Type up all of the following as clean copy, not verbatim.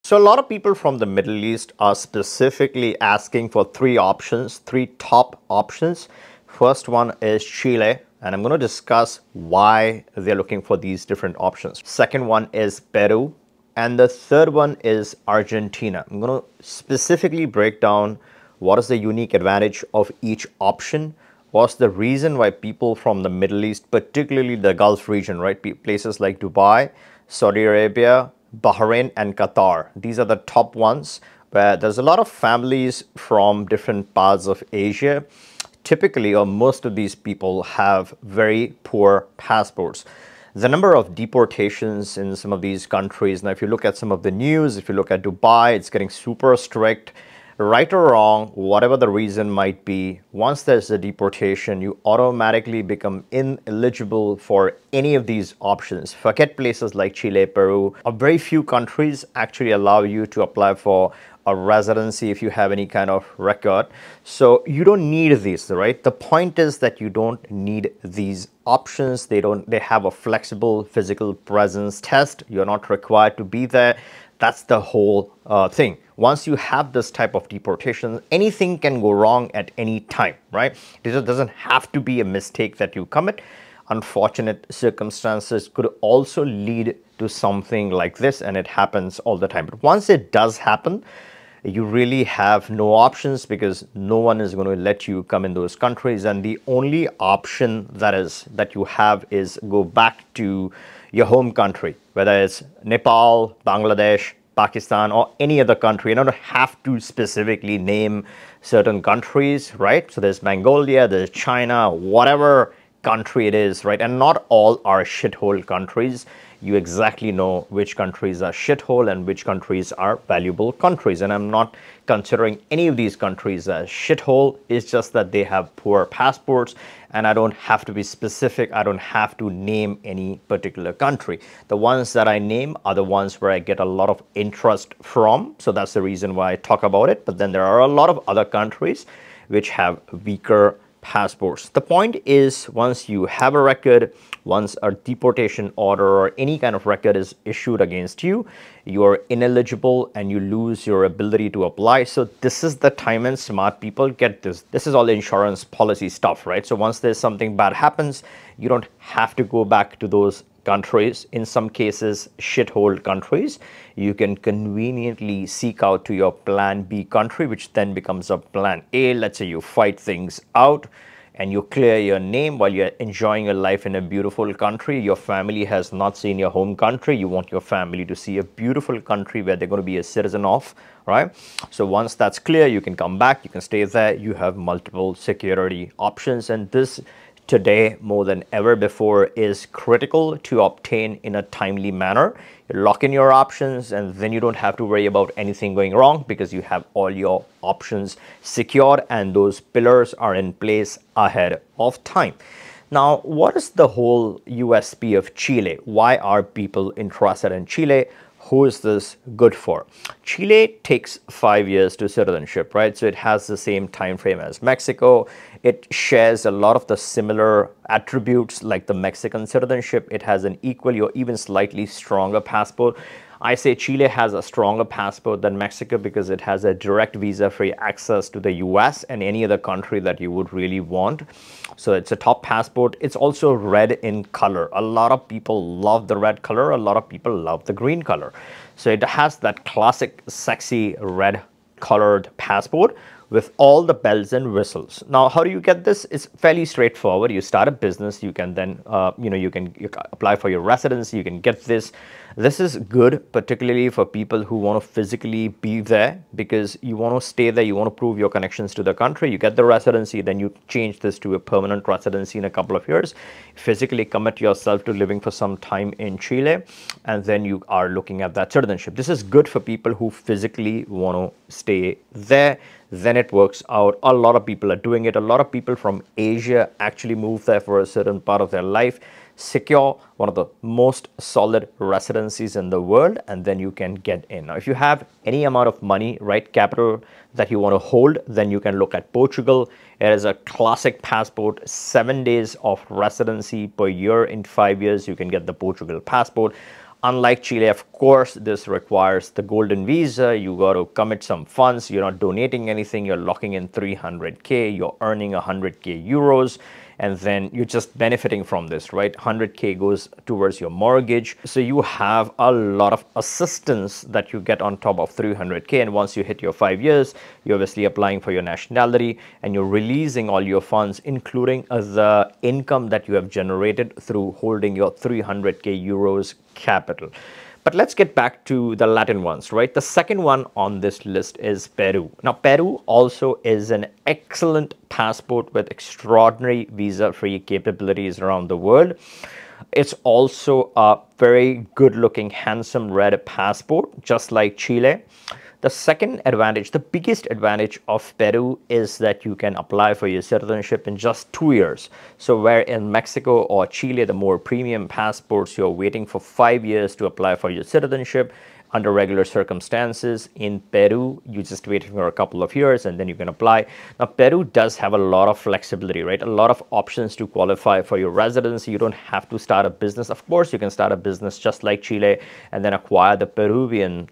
So a lot of people from the Middle East are specifically asking for three options, three top options. First one is Chile, and I'm going to discuss why they're looking for these different options. Second one is Peru, and the third one is Argentina. I'm going to specifically break down what is the unique advantage of each option. What's the reason why people from the Middle East, particularly the Gulf region, right? Places like Dubai, Saudi Arabia, Bahrain and Qatar. These are the top ones where there's a lot of families from different parts of Asia. Typically, or most of these people have very poor passports. The number of deportations in some of these countries, now if you look at some of the news, if you look at Dubai, it's getting super strict. Right or wrong, whatever the reason might be, once there's a deportation, you automatically become ineligible for any of these options. Forget places like Chile, Peru. A very few countries actually allow you to apply for a residency if you have any kind of record. So you don't need these, right? The point is that you don't need these options. They have a flexible physical presence test. You're not required to be there. That's the whole thing. Once you have this type of deportation, anything can go wrong at any time, right? It just doesn't have to be a mistake that you commit. Unfortunate circumstances could also lead to something like this, and it happens all the time. But once it does happen, you really have no options because no one is going to let you come in those countries. And the only option that you have is go back to your home country, whether it's Nepal, Bangladesh, Pakistan, or any other country. You don't have to specifically name certain countries, right? So there's Mongolia, there's China, whatever country it is, right? And not all are shithole countries. You exactly know which countries are shithole and which countries are valuable countries. And I'm not considering any of these countries as shithole. It's just that they have poor passports, and I don't have to be specific. I don't have to name any particular country. The ones that I name are the ones where I get a lot of interest from. So that's the reason why I talk about it. But then there are a lot of other countries which have weaker passports. The point is, once you have a record, once a deportation order or any kind of record is issued against you, you are ineligible and you lose your ability to apply. So this is the time, and smart people get this. This is all insurance policy stuff, right? So once there's something bad happens, you don't have to go back to those countries. In some cases, shithole countries, you can conveniently seek out to your plan B country, which then becomes a plan A. Let's say you fight things out and you clear your name while you're enjoying your life in a beautiful country. Your family has not seen your home country. You want your family to see a beautiful country where they're going to be a citizen of, right? So once that's clear, you can come back, you can stay there. You have multiple security options, and this today more than ever before is critical to obtain in a timely manner. You lock in your options, and then you don't have to worry about anything going wrong because you have all your options secured and those pillars are in place ahead of time. Now, what is the whole USP of Chile? Why are people interested in Chile? Who is this good for? Chile takes 5 years to citizenship, right? So it has the same time frame as Mexico. It shares a lot of the similar attributes like the Mexican citizenship. It has an equal or even slightly stronger passport. I say Chile has a stronger passport than Mexico because it has a direct visa-free access to the US and any other country that you would really want. So it's a top passport. It's also red in color. A lot of people love the red color. A lot of people love the green color. So it has that classic, sexy red colored passport with all the bells and whistles. Now, how do you get this? It's fairly straightforward. You start a business, you can then, you can apply for your residency, you can get this. This is good, particularly for people who want to physically be there because you want to stay there, you want to prove your connections to the country. You get the residency, then you change this to a permanent residency in a couple of years. Physically commit yourself to living for some time in Chile, and then you are looking at that citizenship. This is good for people who physically want to stay there. Then it works out. A lot of people are doing it. A lot of people from Asia actually move there for a certain part of their life, secure one of the most solid residencies in the world, and then you can get in. Now, if you have any amount of money, right, capital that you want to hold, then you can look at Portugal. It is a classic passport, 7 days of residency per year. In 5 years, you can get the Portugal passport. Unlike Chile, of course, this requires the golden visa. You got to commit some funds. You're not donating anything. You're locking in 300K. You're earning 100K euros. And then you're just benefiting from this, right? 100K goes towards your mortgage. So you have a lot of assistance that you get on top of 300K. And once you hit your 5 years, you're obviously applying for your nationality and you're releasing all your funds, including the income that you have generated through holding your 300K euros capital. But let's get back to the Latin ones, right? The second one on this list is Peru. Now, Peru also is an excellent passport with extraordinary visa-free capabilities around the world. It's also a very good-looking, handsome red passport, just like Chile. The second advantage, the biggest advantage of Peru is that you can apply for your citizenship in just 2 years. So where in Mexico or Chile, the more premium passports, you're waiting for 5 years to apply for your citizenship under regular circumstances. In Peru, you just wait for a couple of years and then you can apply. Now, Peru does have a lot of flexibility, right? A lot of options to qualify for your residency. You don't have to start a business. Of course, you can start a business just like Chile and then acquire the Peruvian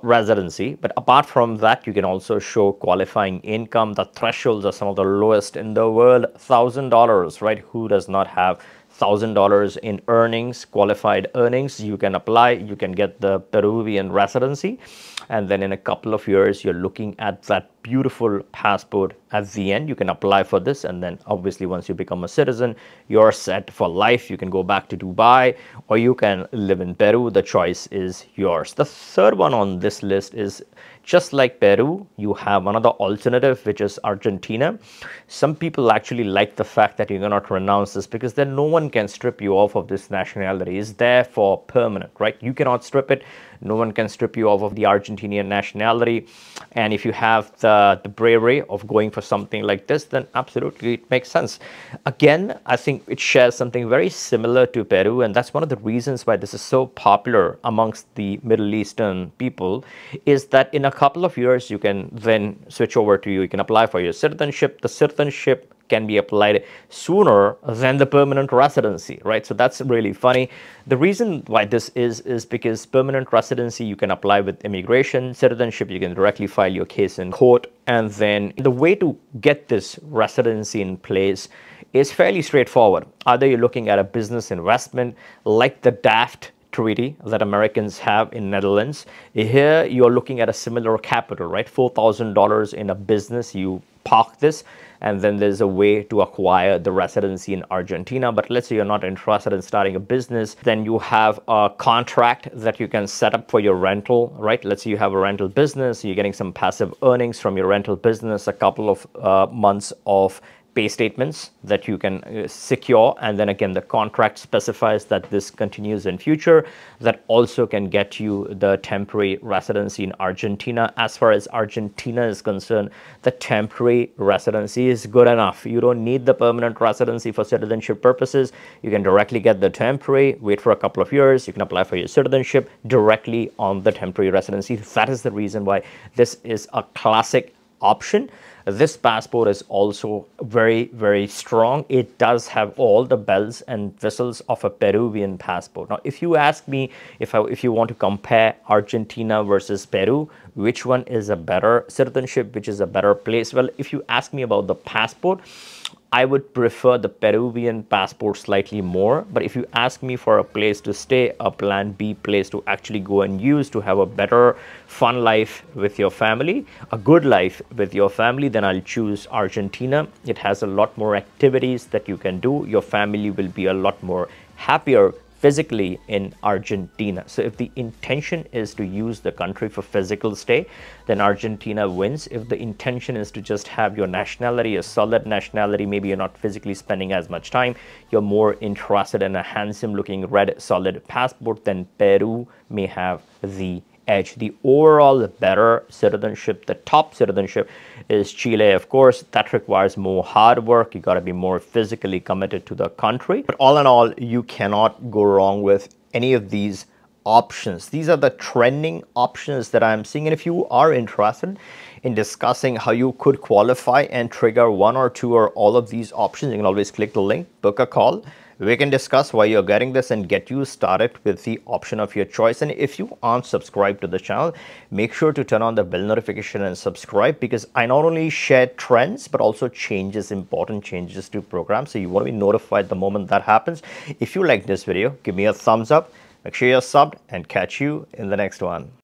residency. But apart from that, you can also show qualifying income. The thresholds are some of the lowest in the world. $1,000, right? Who does not have $1,000 in earnings, qualified earnings? You can apply, you can get the Peruvian residency, and then in a couple of years you're looking at that beautiful passport at the end. You can apply for this, and then obviously once you become a citizen, you're set for life. You can go back to Dubai or you can live in Peru. The choice is yours. The third one on this list is just like Peru, you have another alternative, which is Argentina. Some people actually like the fact that you cannot renounce this because then no one can strip you off of this nationality. It's there for permanent, right? You cannot strip it. No one can strip you off of the Argentinian nationality. And if you have the bravery of going for something like this, then absolutely it makes sense. Again, I think it shares something very similar to Peru, and that's one of the reasons why this is so popular amongst the Middle Eastern people, is that in a couple of years you can then switch over to you can apply for your citizenship. The citizenship can be applied sooner than the permanent residency, right? So that's really funny. The reason why this is because permanent residency you can apply with immigration. Citizenship, you can directly file your case in court. And then the way to get this residency in place is fairly straightforward. Either you're looking at a business investment like the DAFT treaty that Americans have in Netherlands. Here you're looking at a similar capital, right? $4,000 in a business, you park this, and then there's a way to acquire the residency in Argentina. But let's say you're not interested in starting a business, then you have a contract that you can set up for your rental, right? Let's say you have a rental business, you're getting some passive earnings from your rental business, a couple of months of pay statements that you can secure, and then again the contract specifies that this continues in future. That also can get you the temporary residency in Argentina. As far as Argentina is concerned, the temporary residency is good enough. You don't need the permanent residency for citizenship purposes. You can directly get the temporary, wait for a couple of years, you can apply for your citizenship directly on the temporary residency. That is the reason why this is a classic option. This passport is also very, very strong. It does have all the bells and whistles of a Peruvian passport. Now, if you ask me if you want to compare Argentina versus Peru, which one is a better citizenship, which is a better place? Well, if you ask me about the passport, I would prefer the Peruvian passport slightly more. But if you ask me for a place to stay, a plan B place to actually go and use to have a better fun life with your family, a good life with your family, then I'll choose Argentina. It has a lot more activities that you can do. Your family will be a lot more happier physically in Argentina. So if the intention is to use the country for physical stay, then Argentina wins. If the intention is to just have your nationality, a solid nationality, maybe you're not physically spending as much time, you're more interested in a handsome looking red solid passport, then Peru may have the edge. The overall better citizenship, the top citizenship, is Chile, of course. That requires more hard work. You got to be more physically committed to the country. But all in all, you cannot go wrong with any of these options. These are the trending options that I'm seeing. And if you are interested in discussing how you could qualify and trigger one or two or all of these options, you can always click the link, book a call, We can discuss why you're getting this and get you started with the option of your choice. And if you aren't subscribed to the channel, make sure to turn on the bell notification and subscribe, because I not only share trends but also changes, important changes to programs, so you want to be notified the moment that happens. If you like this video, give me a thumbs up, make sure you're subbed, and catch you in the next one.